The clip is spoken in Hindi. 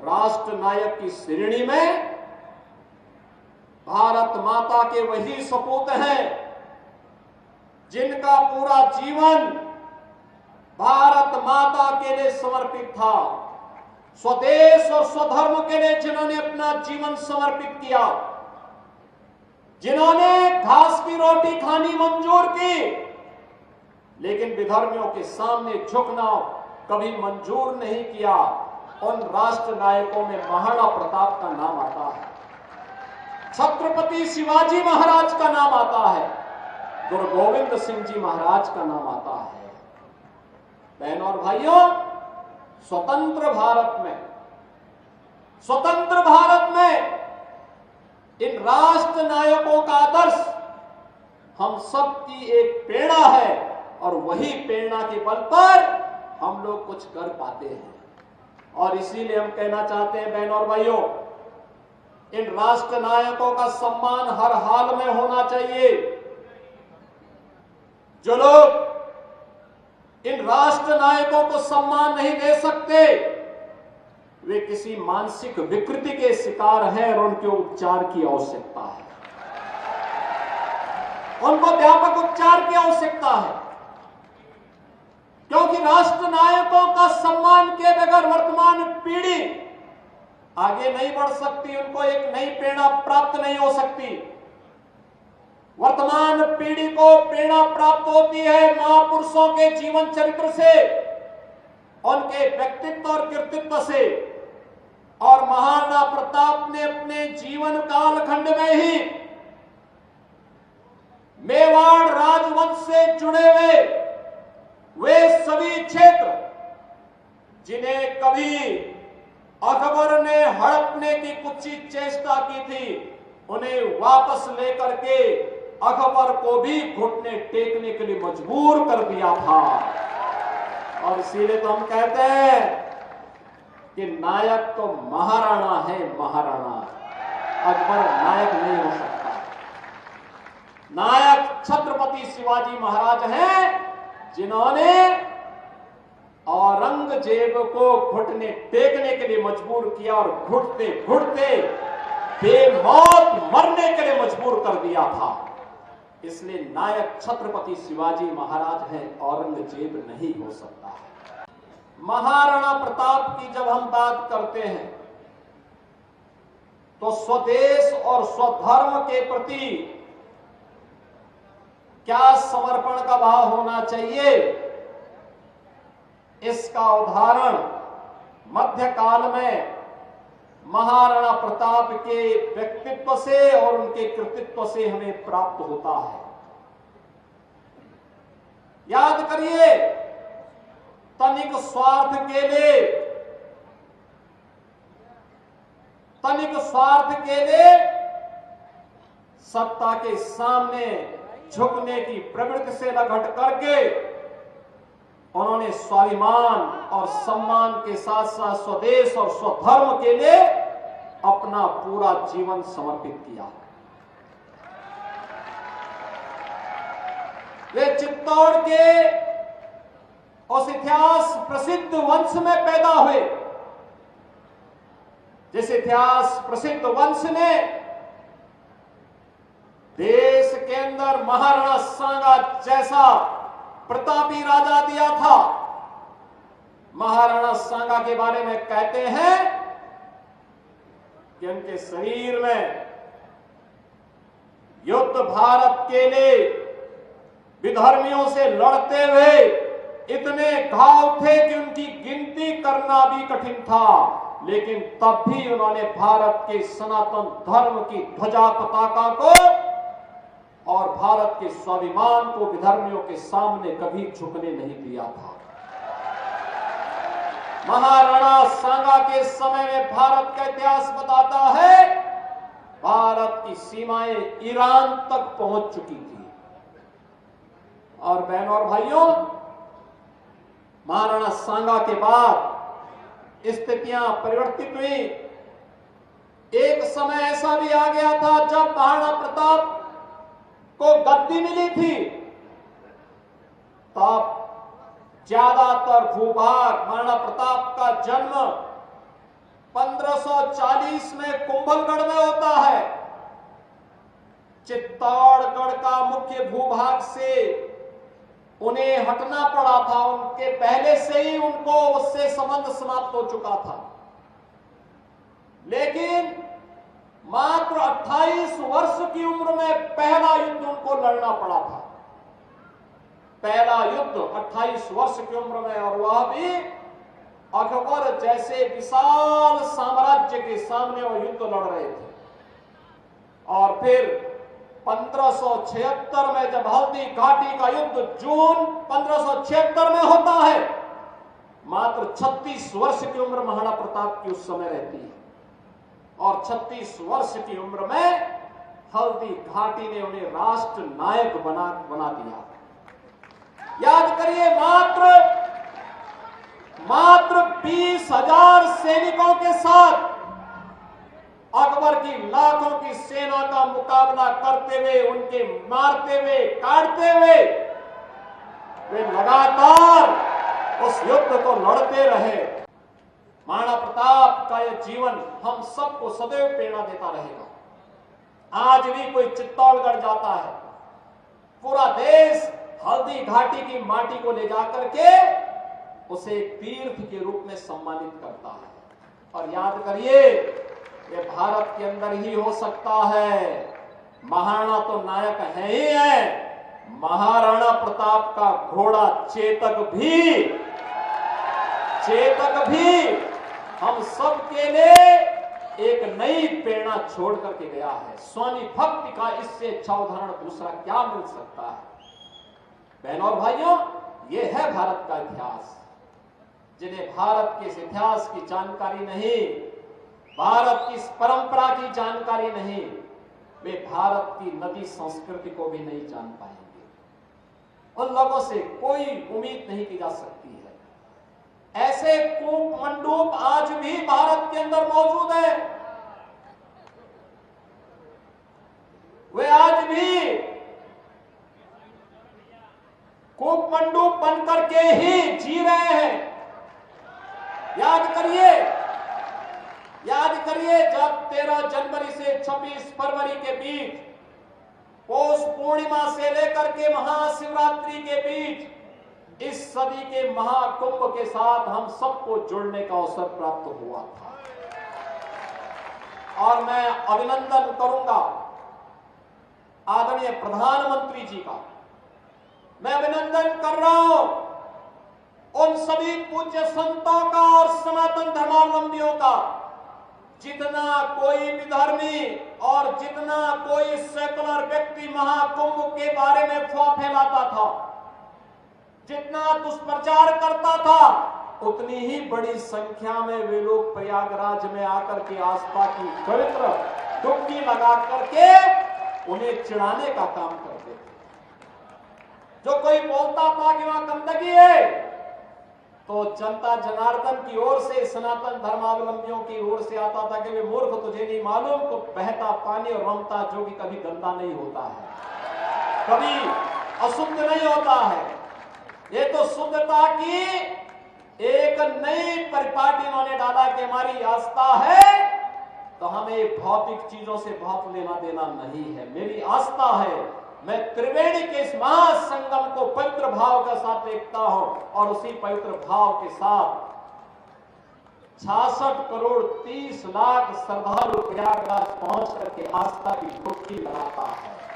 राष्ट्र नायक की श्रेणी में भारत माता के वही सपूत हैं जिनका पूरा जीवन भारत माता के लिए समर्पित था, स्वदेश और स्वधर्म के लिए जिन्होंने अपना जीवन समर्पित किया, जिन्होंने घास की रोटी खानी मंजूर की, लेकिन विधर्मियों के सामने झुकना कभी मंजूर नहीं किया। उन राष्ट्र नायकों में महाराणा प्रताप का नाम आता है, छत्रपति शिवाजी महाराज का नाम आता है, गुरु गोविंद सिंह जी महाराज का नाम आता है। बहनों और भाइयों, स्वतंत्र भारत में इन राष्ट्र नायकों का आदर्श हम सबकी एक प्रेरणा है और वही प्रेरणा के बल पर हम लोग कुछ कर पाते हैं। और इसीलिए हम कहना चाहते हैं बहनों और भाइयों, इन राष्ट्र नायकों का सम्मान हर हाल में होना चाहिए। जो लोग इन राष्ट्र नायकों को सम्मान नहीं दे सकते वे किसी मानसिक विकृति के शिकार हैं और उनके उपचार की आवश्यकता है, उनको व्यापक उपचार की आवश्यकता है, क्योंकि राष्ट्र नायकों का सम्मान के बगैर वर्तमान पीढ़ी आगे नहीं बढ़ सकती, उनको एक नई प्रेरणा प्राप्त नहीं हो सकती। वर्तमान पीढ़ी को प्रेरणा प्राप्त होती है महापुरुषों के जीवन चरित्र से, उनके व्यक्तित्व और कृतित्व से। और महाराणा प्रताप ने अपने जीवन कालखंड में ही मेवाड़ राजवंश से जुड़े हुए वे सभी क्षेत्र जिन्हें कभी अकबर ने हड़पने की कुत्सित चेष्टा की थी, उन्हें वापस लेकर के अकबर को भी घुटने टेकने के लिए मजबूर कर दिया था। और इसीलिए तो हम कहते हैं कि नायक तो महाराणा है, महाराणा, अकबर नायक नहीं हो सकता। नायक छत्रपति शिवाजी महाराज हैं जिन्होंने औरंगजेब को घुटने टेकने के लिए मजबूर किया और घुटते घुटते बेमौत मरने के लिए मजबूर कर दिया था। इसलिए नायक छत्रपति शिवाजी महाराज हैं, औरंगजेब नहीं हो सकता है। महाराणा प्रताप की जब हम बात करते हैं तो स्वदेश और स्वधर्म के प्रति क्या समर्पण का भाव होना चाहिए, इसका उदाहरण मध्यकाल में महाराणा प्रताप के व्यक्तित्व से और उनके कृतित्व से हमें प्राप्त होता है। याद करिए, तनिक स्वार्थ के लिए सत्ता के सामने झुकने की प्रवृत्ति से लघट करके उन्होंने स्वाभिमान और सम्मान के साथ साथ स्वदेश और स्वधर्म के लिए अपना पूरा जीवन समर्पित किया। वे चित्तौड़ के उस इतिहास प्रसिद्ध वंश में पैदा हुए, जिस इतिहास प्रसिद्ध वंश ने देश के अंदर महाराणा सांगा जैसा प्रतापी राजा दिया था। महाराणा सांगा के बारे में कहते हैं कि उनके शरीर में युद्ध भारत के लिए विधर्मियों से लड़ते हुए इतने घाव थे कि उनकी गिनती करना भी कठिन था, लेकिन तब भी उन्होंने भारत के सनातन धर्म की ध्वजा पताका को और भारत के स्वाभिमान को विधर्मियों के सामने कभी झुकने नहीं दिया था। महाराणा सांगा के समय में भारत का इतिहास बताता है भारत की सीमाएं ईरान तक पहुंच चुकी थी। और बहनों और भाइयों, महाराणा सांगा के बाद स्थितियां परिवर्तित हुई। एक समय ऐसा भी आ गया था जब महाराणा प्रताप को गद्दी मिली थी, तब ज्यादातर भूभाग महाराणा प्रताप का जन्म 1940 में कुंभलगढ़ में होता है। चित्तौड़गढ़ का मुख्य भूभाग से उन्हें हटना पड़ा था, उनके पहले से ही उनको उससे संबंध समाप्त हो चुका था। लेकिन मात्र 28 वर्ष की उम्र में पहला युद्ध उनको लड़ना पड़ा था। पहला युद्ध 28 वर्ष की उम्र में, और वह भी अकबर जैसे विशाल साम्राज्य के सामने वो युद्ध लड़ रहे थे। और फिर 1576 में जब हल्दी घाटी का युद्ध जून 1576 में होता है, मात्र 36 वर्ष की उम्र महाराणा प्रताप की उस समय रहती है, और 36 वर्ष की उम्र में हल्दी घाटी ने उन्हें राष्ट्र नायक बना दिया। याद करिए, मात्र 20,000 सैनिकों के साथ अकबर की लाखों की सेना का मुकाबला करते हुए, उनके मारते हुए, काटते हुए वे लगातार उस युद्ध को लड़ते रहे। महाराणा प्रताप का यह जीवन हम सबको सदैव प्रेरणा देता रहेगा। आज भी कोई चित्तौड़गढ़ जाता है, पूरा देश हल्दी घाटी की माटी को ले जाकर के उसे तीर्थ के रूप में सम्मानित करता है। और याद करिए, ये भारत के अंदर ही हो सकता है। महाराणा तो नायक है ही है, महाराणा प्रताप का घोड़ा चेतक भी हम सब के लिए एक नई प्रेरणा छोड़ करके गया है। स्वामी भक्ति का इससे अच्छा उदाहरण दूसरा क्या मिल सकता है। बहनों और भाइयों, ये है भारत का इतिहास। जिन्हें भारत के इस इतिहास की जानकारी नहीं, भारत की इस परंपरा की जानकारी नहीं, वे भारत की नदी संस्कृति को भी नहीं जान पाएंगे। उन लोगों से कोई उम्मीद नहीं की जा सकती है। ऐसे कूप मंडूप आज भी भारत के अंदर मौजूद है। वे आज भी कूप मंडूप बन करके ही जी रहे हैं। याद करिए, जब 13 जनवरी से 26 फरवरी के बीच, पौष पूर्णिमा से लेकर के महाशिवरात्रि के बीच, इस सदी के महाकुंभ के साथ हम सबको जुड़ने का अवसर प्राप्त हुआ था। और मैं अभिनंदन करूंगा आदरणीय प्रधानमंत्री जी का। मैं अभिनंदन कर रहा हूं उन सभी पूज्य संतों का और सनातन धर्मावलंबियों का, जितना कोई विधर्मी और जितना कोई सेकुलर व्यक्ति महाकुंभ के बारे में अफवाह फैलाता था, जितना दुष्प्रचार करता था, उतनी ही बड़ी संख्या में वे लोग प्रयागराज में आकर के आस्था की पवित्र डुबकी लगा करके उन्हें चिढ़ाने का काम करते थे। जो कोई बोलता था कि वहां गंदगी है, तो जनता जनार्दन की ओर से, सनातन धर्मावलंबियों की ओर से आता था कि वे मूर्ख, तुझे नहीं मालूम तो बहता पानी और रमता जोगी कभी गंदा नहीं होता है, कभी अशुद्ध नहीं होता है। ये तो शुद्धता की एक नई परिपाटी इन्होंने डाला कि हमारी आस्था है तो हमें भौतिक चीजों से बहुत लेना देना नहीं है। मेरी आस्था है, मैं त्रिवेणी के इस महासंगम को पवित्र भाव के साथ देखता हूं, और उसी पवित्र भाव के साथ 66 करोड़ 30 लाख श्रद्धालु प्रयागराज पहुंच करके आस्था की डुबकी लगाता है।